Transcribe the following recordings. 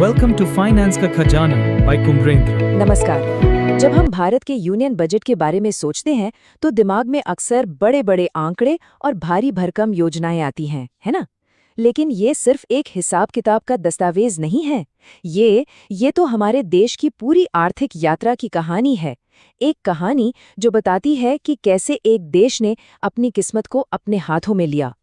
Welcome to finance का खजाना bye कुमरेंद्र। नमस्कार। जब हम भारत के यूनियन बजट के बारे में सोचते हैं तो दिमाग में अक्सर बड़े बड़े आंकड़े और भारी भरकम योजनाएं आती हैं, है ना? लेकिन ये सिर्फ एक हिसाब किताब का दस्तावेज नहीं है। ये तो हमारे देश की पूरी आर्थिक यात्रा की कहानी है। एक कहानी जो बताती है कि कैसे एक देश ने अपनी किस्मत को अपने हाथों में लिया।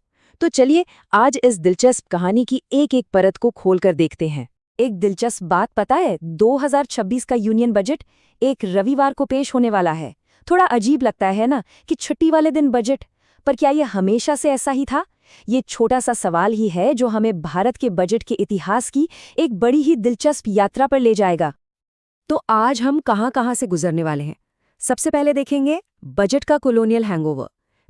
तो चलिए आज इस दिलचस्प कहानी की एक एक परत को खोलकर देखते हैं। एक दिलचस्प बात पता है, 2026 का यूनियन बजट एक रविवार को पेश होने वाला है। थोड़ा अजीब लगता है ना कि छुट्टी वाले दिन बजट, पर क्या ये हमेशा से ऐसा ही था? ये छोटा सा सवाल ही है जो हमें भारत के बजट के इतिहास की एक बड़ी ही दिलचस्प यात्रा पर ले जाएगा। तो आज हम कहाँ से गुजरने वाले हैं? सबसे पहले देखेंगे बजट का कॉलोनियल हैंगओवर,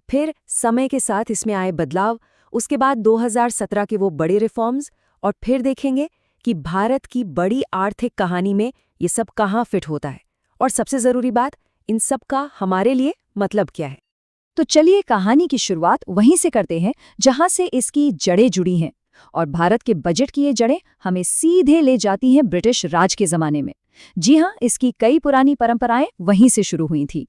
फिर समय के साथ इसमें आए बदलाव, उसके बाद 2017 के वो बड़े रिफॉर्म्स, और फिर देखेंगे कि भारत की बड़ी आर्थिक कहानी में ये सब कहाँ फिट होता है, और सबसे जरूरी बात, इन सब का हमारे लिए मतलब क्या है। तो चलिए कहानी की शुरुआत वहीं से करते हैं जहां से इसकी जड़ें जुड़ी हैं। और भारत के बजट की ये जड़ें हमें सीधे ले जाती हैं ब्रिटिश राज के जमाने में। जी हाँ, इसकी कई पुरानी परंपराएं वहीं से शुरू हुई थी।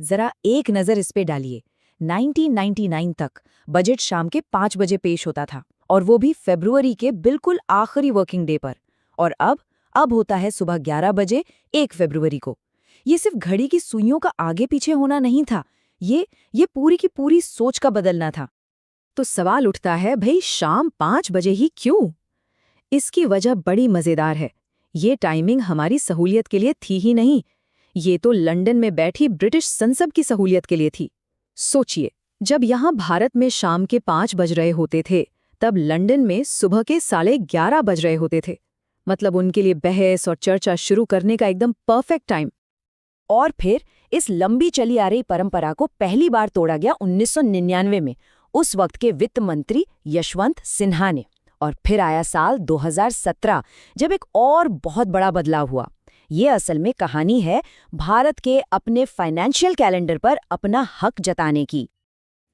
जरा एक नजर इस पे डालिए। 1999 तक बजट शाम के 5 बजे पेश होता था, और वो भी फरवरी के बिल्कुल आखिरी वर्किंग डे पर। और अब होता है सुबह 11 बजे 1 फरवरी को। ये सिर्फ घड़ी की सुइयों का आगे पीछे होना नहीं था, ये पूरी की पूरी सोच का बदलना था। तो सवाल उठता है, भाई शाम 5 बजे ही क्यों? इसकी वजह बड़ी मजेदार है। ये टाइमिंग हमारी सहूलियत के लिए थी ही नहीं, ये तो लंदन में बैठी ब्रिटिश संसद की सहूलियत के लिए थी। सोचिए, जब यहाँ भारत में शाम के 5 बज रहे होते थे, तब लंदन में सुबह के 11:30 बज रहे होते थे। मतलब उनके लिए बहस और चर्चा शुरू करने का एकदम परफेक्ट टाइम। और फिर इस लंबी चली आ रही परंपरा को पहली बार तोड़ा गया 1999 में, उस वक्त के वित्त मंत्री यशवंत सिन्हा ने। और फिर आया साल 2017, जब एक और बहुत बड़ा बदलाव हुआ। ये असल में कहानी है भारत के अपने फाइनेंशियल कैलेंडर पर अपना हक जताने की।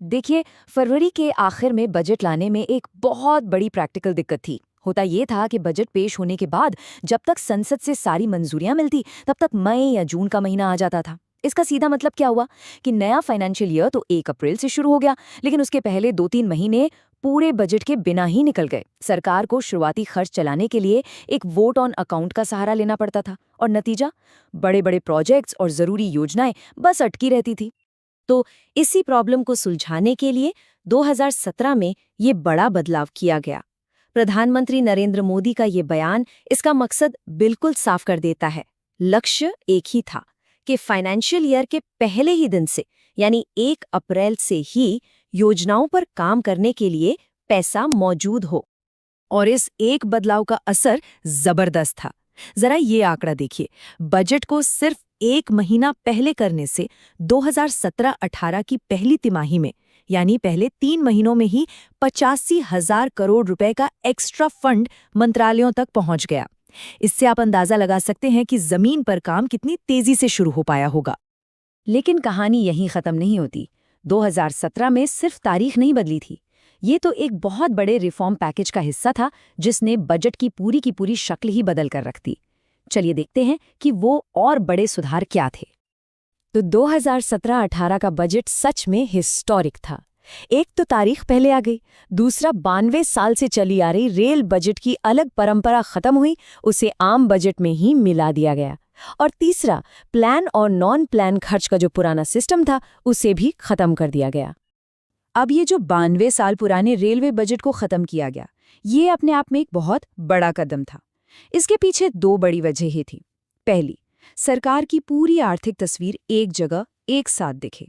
देखिए, फरवरी के आखिर में बजट लाने में एक बहुत बड़ी प्रैक्टिकल दिक्कत थी। होता ये था कि बजट पेश होने के बाद जब तक संसद से सारी मंजूरियां मिलती, तब तक मई या जून का महीना आ जाता था। इसका सीधा मतलब क्या हुआ कि नया फाइनेंशियल ईयर तो 1 अप्रैल से शुरू हो गया, लेकिन उसके पहले 2-3 महीने पूरे बजट के बिना ही निकल गए। सरकार को शुरुआती खर्च चलाने के लिए एक वोट ऑन अकाउंट का सहारा लेना पड़ता था, और नतीजा, बड़े बड़े प्रोजेक्ट्स और जरूरी योजनाएं बस अटकी रहती थी। तो इसी प्रॉब्लम को सुलझाने के लिए 2017 में ये बड़ा बदलाव किया गया। प्रधानमंत्री नरेंद्र मोदी का ये बयान इसका मकसद बिल्कुल साफ कर देता है। लक्ष्य एक ही था कि फाइनेंशियल ईयर के पहले ही दिन से, यानी 1 अप्रैल से ही योजनाओं पर काम करने के लिए पैसा मौजूद हो। और इस एक बदलाव का असर जबरदस्त था। जरा ये आंकड़ा देखिए, बजट को सिर्फ 1 महीना पहले करने से 2017-18 की पहली तिमाही में, यानी पहले 3 महीनों में ही 85,000 करोड़ रुपए का एक्स्ट्रा फंड मंत्रालयों तक पहुंच गया। इससे आप अंदाजा लगा सकते हैं कि जमीन पर काम कितनी तेजी से शुरू हो पाया होगा। लेकिन कहानी यहीं खत्म नहीं होती। 2017 में सिर्फ तारीख नहीं बदली थी, ये तो एक बहुत बड़े रिफॉर्म पैकेज का हिस्सा था जिसने बजट की पूरी शक्ल ही बदल कर रख दी। चलिए देखते हैं कि वो और बड़े सुधार क्या थे। तो 2017-18 का बजट सच में हिस्टोरिक था। एक तो तारीख पहले आ गई, दूसरा 92 साल से चली आ रही रेल बजट की अलग परंपरा खत्म हुई, उसे आम बजट में ही मिला दिया गया। और तीसरा, प्लान और नॉन प्लान खर्च का जो पुराना सिस्टम था, उसे भी खत्म कर दिया गया। अब ये जो 92 साल पुराने रेलवे बजट को खत्म किया गया, ये अपने आप में एक बहुत बड़ा कदम था। इसके पीछे 2 बड़ी वजहें थी। पहली, सरकार की पूरी आर्थिक तस्वीर एक जगह एक साथ दिखे,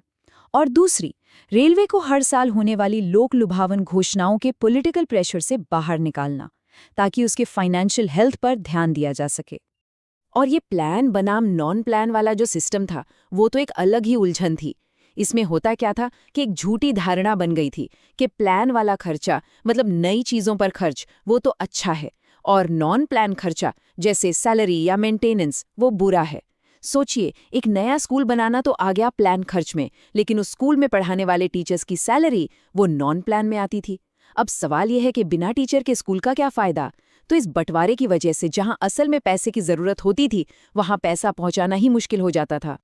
और दूसरी, रेलवे को हर साल होने वाली लोक लुभावन घोषणाओं के पॉलिटिकल प्रेशर से बाहर निकालना, ताकि उसके फाइनेंशियल हेल्थ पर ध्यान दिया जा सके। और ये प्लान बनाम नॉन प्लान वाला जो सिस्टम था, वो तो एक अलग ही उलझन थी। इसमें होता क्या था कि एक झूठी धारणा बन गई थी कि प्लान वाला खर्चा, मतलब नई चीजों पर खर्च, वो तो अच्छा है, और नॉन प्लान खर्चा जैसे सैलरी या मेंटेनेंस, वो बुरा है। सोचिए, एक नया स्कूल बनाना तो आ गया प्लान खर्च में, लेकिन उस स्कूल में पढ़ाने वाले टीचर्स की सैलरी वो नॉन प्लान में आती थी। अब सवाल यह है कि बिना टीचर के स्कूल का क्या फायदा? तो इस बंटवारे की वजह से जहां असल में पैसे की जरूरत होती थी वहां पैसा पहुंचाना ही मुश्किल हो जाता था।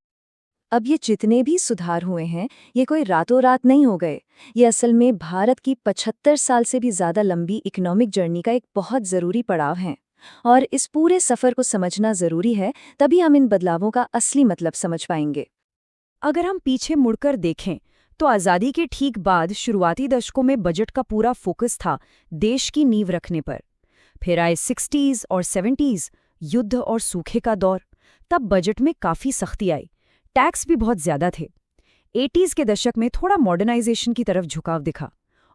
अब ये जितने भी सुधार हुए हैं ये कोई रातों रात नहीं हो गए। ये असल में भारत की 75 साल से भी ज्यादा लंबी इकोनॉमिक जर्नी का एक बहुत जरूरी पड़ाव है। और इस पूरे सफर को समझना जरूरी है, तभी हम इन बदलावों का असली मतलब समझ पाएंगे। अगर हम पीछे मुड़कर देखें तो आज़ादी के ठीक बाद शुरुआती दशकों में बजट का पूरा फोकस था देश की नींव रखने पर। फिर आए 60s और 70s, युद्ध और सूखे का दौर। तब बजट में काफ़ी सख्ती आई, टैक्स भी बहुत ज़्यादा थे। 80s के दशक में थोड़ा मॉडर्नाइजेशन की तरफ झुकाव दिखा।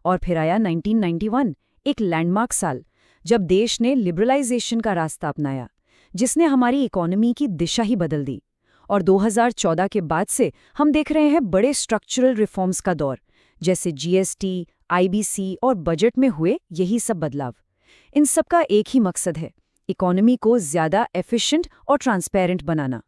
और फिर आया 1991, एक लैंडमार्क साल, जब देश ने लिबरलाइजेशन का रास्ता अपनाया, जिसने हमारी इकोनॉमी की दिशा ही बदल दी। और 2014 के बाद से हम देख रहे हैं बड़े स्ट्रक्चरल रिफॉर्म्स का दौर, जैसे जीएसटी, आईबीसी और बजट में हुए यही सब बदलाव। इन सब का एक ही मकसद है, इकोनॉमी को ज़्यादा एफिशिएंट और ट्रांसपेरेंट बनाना।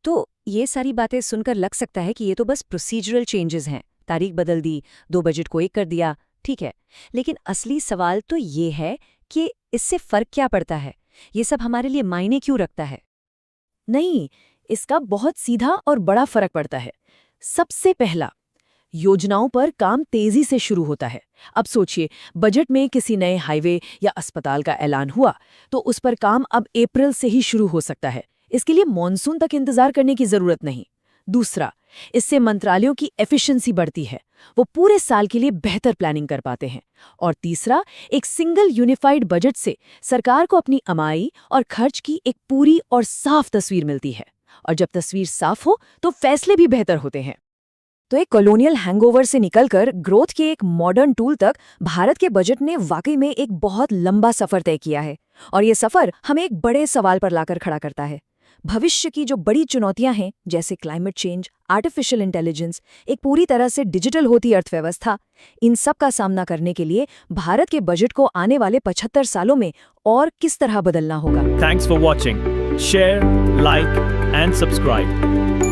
तो ये सारी बातें सुनकर लग सकता है कि ये तो बस प्रोसीजरल चेंजेस हैं, तारीख बदल दी, 2 बजट को एक कर दिया, ठीक है। लेकिन असली सवाल तो ये है कि इससे फ़र्क क्या पड़ता है, ये सब हमारे लिए मायने क्यों रखता है? नहीं, इसका बहुत सीधा और बड़ा फर्क पड़ता है। सबसे पहला, योजनाओं पर काम तेजी से शुरू होता है। अब सोचिए, बजट में किसी नए हाईवे या अस्पताल का ऐलान हुआ तो उस पर काम अब अप्रैल से ही शुरू हो सकता है। इसके लिए मॉनसून तक इंतजार करने की जरूरत नहीं। दूसरा, इससे मंत्रालयों की एफिशिएंसी बढ़ती है, वो पूरे साल के लिए बेहतर प्लानिंग कर पाते हैं। और तीसरा, एक सिंगल यूनिफाइड बजट से सरकार को अपनी कमाई और खर्च की एक पूरी और साफ तस्वीर मिलती है। और जब तस्वीर साफ हो तो फैसले भी बेहतर होते हैं। तो एक कॉलोनियल हैंगओवर से निकलकर ग्रोथ के एक मॉडर्न टूल तक भारत के बजट ने वाकई में एक बहुत लंबा सफर तय किया है। और ये सफर हमें एक बड़े सवाल पर लाकर खड़ा करता है। भविष्य की जो बड़ी चुनौतियां हैं, जैसे क्लाइमेट चेंज, आर्टिफिशियल इंटेलिजेंस, एक पूरी तरह से डिजिटल होती अर्थव्यवस्था, इन सब का सामना करने के लिए भारत के बजट को आने वाले 75 सालों में और किस तरह बदलना होगा। Thanks for watching. Share, like, and subscribe.